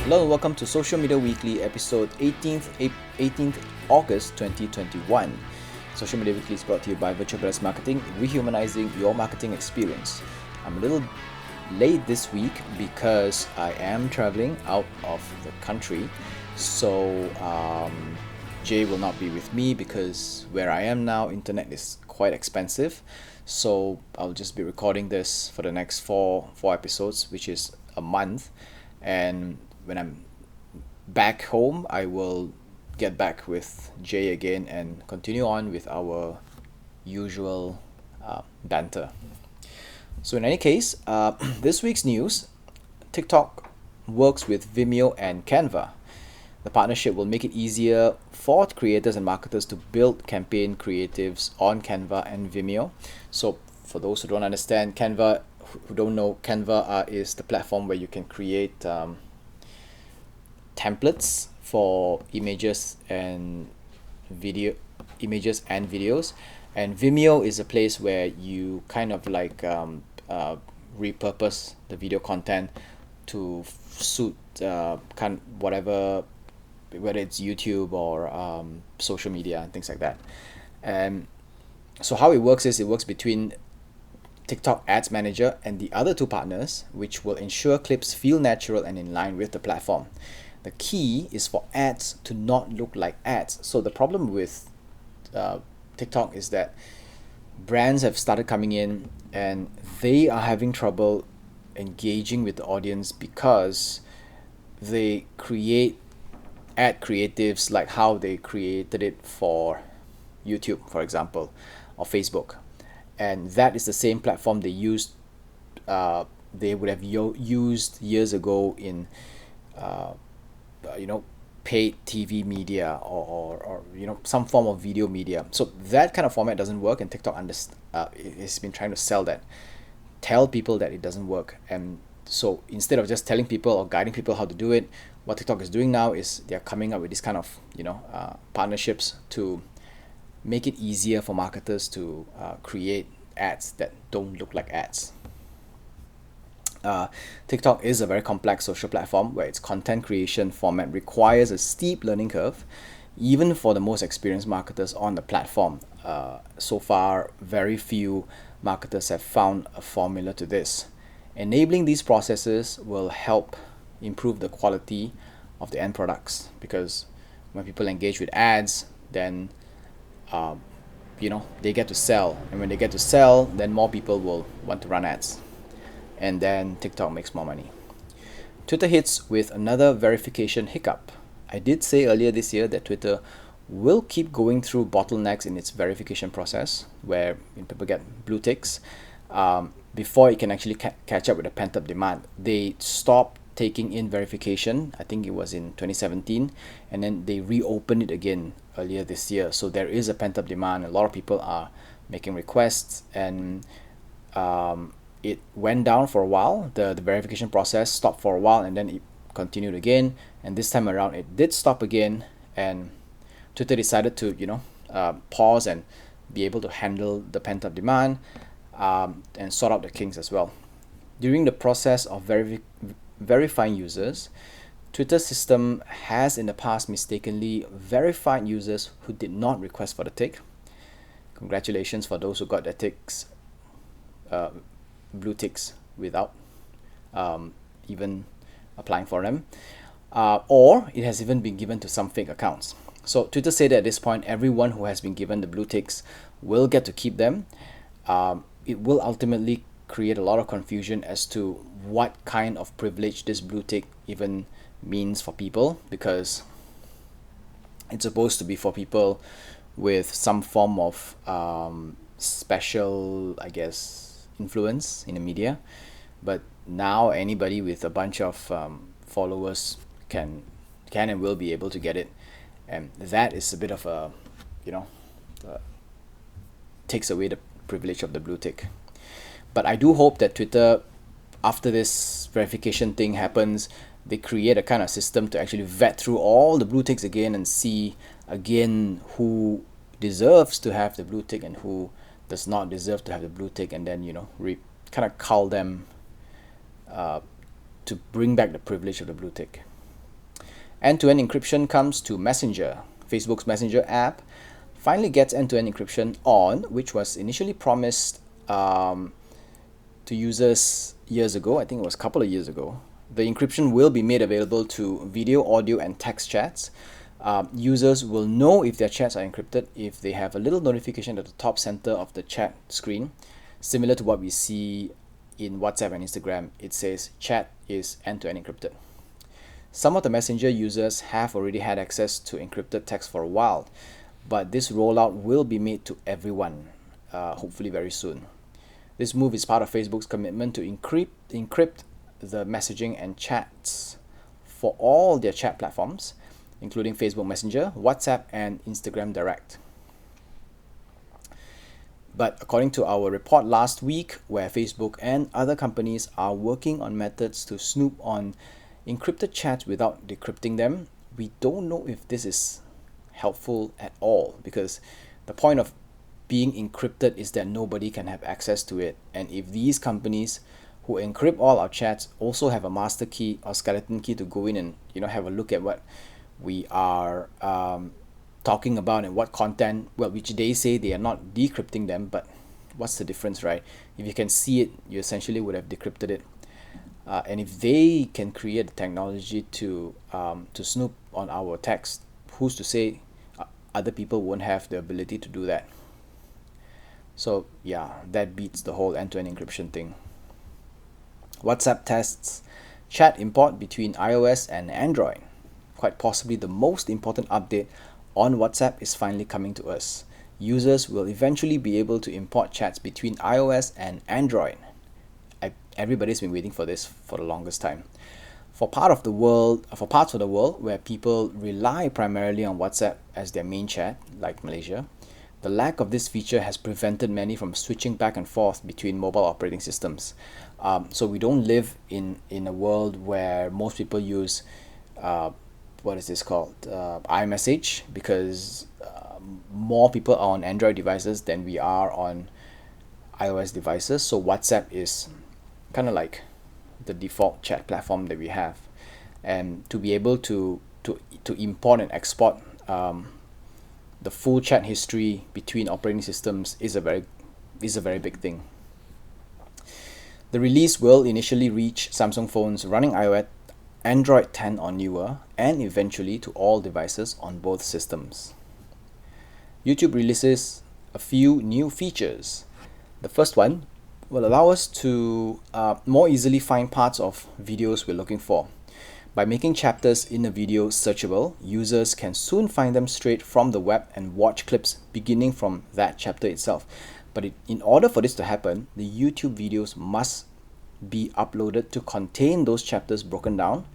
Hello and welcome to Social Media Weekly, episode 18th August 2021. Social Media Weekly is brought to you by Virtual Brothers Marketing, rehumanizing your marketing experience. I'm a little late this week because I am traveling out of the country. So Jay will not be with me because where I am now, internet is quite expensive. So I'll just be recording this for the next four episodes, which is a month. And when I'm back home, I will get back with Jay again and continue on with our usual banter. So in any case, this week's news, TikTok works with Vimeo and Canva. The partnership will make it easier for creators and marketers to build campaign creatives on Canva and Vimeo. So for those who don't understand Canva, who don't know, Canva is the platform where you can create templates for images and videos, and Vimeo is a place where you kind of like repurpose the video content to suit whatever, whether it's YouTube or social media and things like that. And so how it works is it works between TikTok Ads Manager and the other two partners, which will ensure clips feel natural and in line with the platform. The key is for ads to not look like ads. So the problem with TikTok is that brands have started coming in and they are having trouble engaging with the audience because they create ad creatives like how they created it for YouTube, for example, or Facebook. And that is the same platform they used. They would have used years ago in, paid TV media or some form of video media. So that kind of format doesn't work, and TikTok has been trying to tell people that it doesn't work. And so instead of just telling people or guiding people how to do it, what TikTok is doing now is they're coming up with this kind of partnerships to make it easier for marketers to create ads that don't look like ads. TikTok is a very complex social platform where its content creation format requires a steep learning curve, even for the most experienced marketers on the platform. So far, very few marketers have found a formula to this. Enabling these processes will help improve the quality of the end products, because when people engage with ads, then they get to sell, and when they get to sell, then more people will want to run ads, and then TikTok makes more money. Twitter hits with another verification hiccup. I did say earlier this year that Twitter will keep going through bottlenecks in its verification process, where people get blue ticks before it can actually catch up with the pent-up demand. They stopped taking in verification, I think it was in 2017, and then they reopened it again earlier this year. So there is a pent-up demand. A lot of people are making requests, and it went down for a while. The verification process stopped for a while, and then it continued again, and this time around it did stop again, and Twitter decided to pause and be able to handle the pent-up demand and sort out the kinks as well. During the process of verifying users, Twitter's system has in the past mistakenly verified users who did not request for the tick. Congratulations for those who got their ticks, blue ticks, without even applying for them, or it has even been given to some fake accounts. So Twitter said that at this point, everyone who has been given the blue ticks will get to keep them. It will ultimately create a lot of confusion as to what kind of privilege this blue tick even means for people, because it's supposed to be for people with some form of special, I guess, influence in the media. But now anybody with a bunch of followers can and will be able to get it, and that is a bit of a takes away the privilege of the blue tick. But I do hope that Twitter, after this verification thing happens, they create a kind of system to actually vet through all the blue ticks again and see again who deserves to have the blue tick and who does not deserve to have the blue tick, and then kind of cull them to bring back the privilege of the blue tick. End-to-end encryption comes to Messenger. Facebook's Messenger app finally gets end-to-end encryption on, which was initially promised to users years ago. I think it was a couple of years ago. The encryption will be made available to video, audio, and text chats. Users will know if their chats are encrypted if they have a little notification at the top center of the chat screen, similar to what we see in WhatsApp and Instagram. It says chat is end-to-end encrypted. Some of the Messenger users have already had access to encrypted text for a while, but this rollout will be made to everyone, hopefully very soon. This move is part of Facebook's commitment to encrypt the messaging and chats for all their chat platforms, including Facebook Messenger, WhatsApp, and Instagram Direct. But according to our report last week, where Facebook and other companies are working on methods to snoop on encrypted chats without decrypting them, we don't know if this is helpful at all, because the point of being encrypted is that nobody can have access to it. And if these companies who encrypt all our chats also have a master key or skeleton key to go in and have a look at what we are talking about and what content, well, which they say they are not decrypting them, but what's the difference, right? If you can see it, you essentially would have decrypted it. And if they can create the technology to snoop on our text, who's to say other people won't have the ability to do that? So yeah, that beats the whole end-to-end encryption thing. WhatsApp tests chat import between iOS and Android. Quite possibly the most important update on WhatsApp is finally coming to us. Users will eventually be able to import chats between iOS and Android. Everybody's been waiting for this for the longest time. For parts of the world where people rely primarily on WhatsApp as their main chat, like Malaysia, the lack of this feature has prevented many from switching back and forth between mobile operating systems. So we don't live in a world where most people use iMessage, because more people are on Android devices than we are on iOS devices. So WhatsApp is kind of like the default chat platform that we have, and to be able to import and export the full chat history between operating systems is a very big thing. The release will initially reach Samsung phones running iOS, Android 10 or newer, and eventually to all devices on both systems. YouTube releases a few new features. The first one will allow us to more easily find parts of videos we're looking for. By making chapters in a video searchable, users can soon find them straight from the web and watch clips beginning from that chapter itself. But in order for this to happen, the YouTube videos must be uploaded to contain those chapters broken down,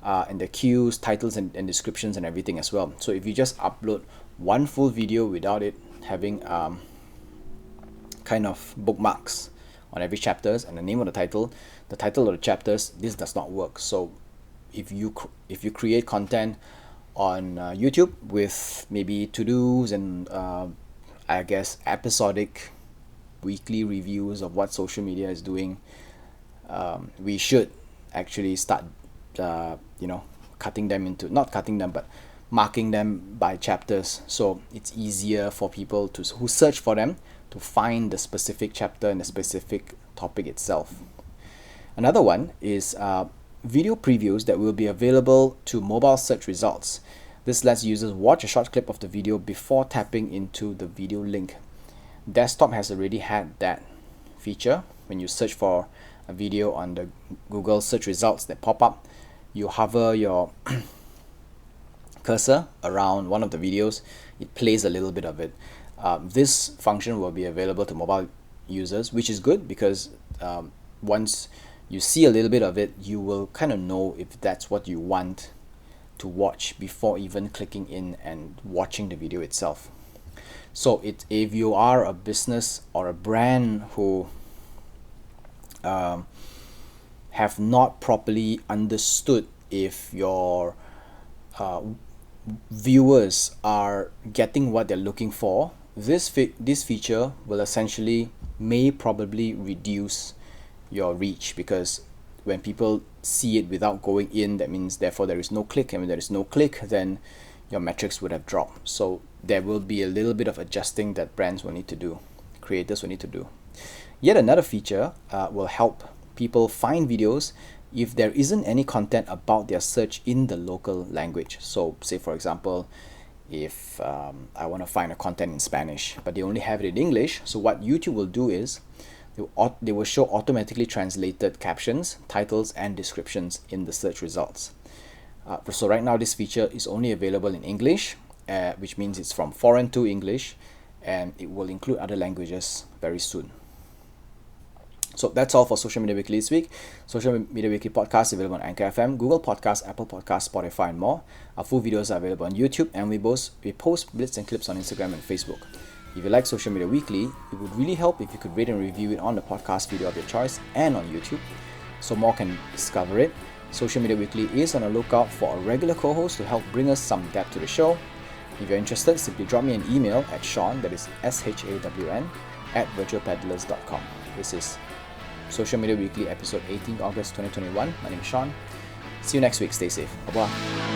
and the cues, titles, and descriptions and everything as well. So if you just upload one full video without it having kind of bookmarks on every chapters and the name of the title of the chapters, this does not work. So if you create content on YouTube with maybe to-dos and I guess episodic weekly reviews of what social media is doing, we should actually start marking them by chapters, so it's easier for people who search for them to find the specific chapter and the specific topic itself. Another one is video previews that will be available to mobile search results. This lets users watch a short clip of the video before tapping into the video link. Desktop has already had that feature. When you search for a video on the Google search results that pop up, you hover your cursor around one of the videos, it plays a little bit of it. This function will be available to mobile users, which is good because once you see a little bit of it, you will kind of know if that's what you want to watch before even clicking in and watching the video itself. So if you are a business or a brand who have not properly understood if your viewers are getting what they're looking for, this feature will essentially may probably reduce your reach, because when people see it without going in, that means therefore there is no click, and when there is no click, then your metrics would have dropped. So there will be a little bit of adjusting that brands will need to do, creators will need to do. Yet another feature will help people find videos if there isn't any content about their search in the local language. So say for example, if I want to find a content in Spanish, but they only have it in English, so what YouTube will do is they will show automatically translated captions, titles, and descriptions in the search results. So right now this feature is only available in English, which means it's from foreign to English, and it will include other languages very soon. So that's all for Social Media Weekly this week. Social Media Weekly podcast available on Anchor FM, Google Podcasts, Apple Podcasts, Spotify, and more. Our full videos are available on YouTube, and we post blitz and clips on Instagram and Facebook. If you like Social Media Weekly, it would really help if you could rate and review it on the podcast video of your choice and on YouTube, so more can discover it. Social Media Weekly is on a lookout for a regular co-host to help bring us some depth to the show. If you're interested, simply drop me an email at Shawn, that is SHAWN, @virtualpeddlers.com. This is Social Media Weekly, episode 18 August 2021. My name is Shawn. See you next week. Stay safe. Bye-bye.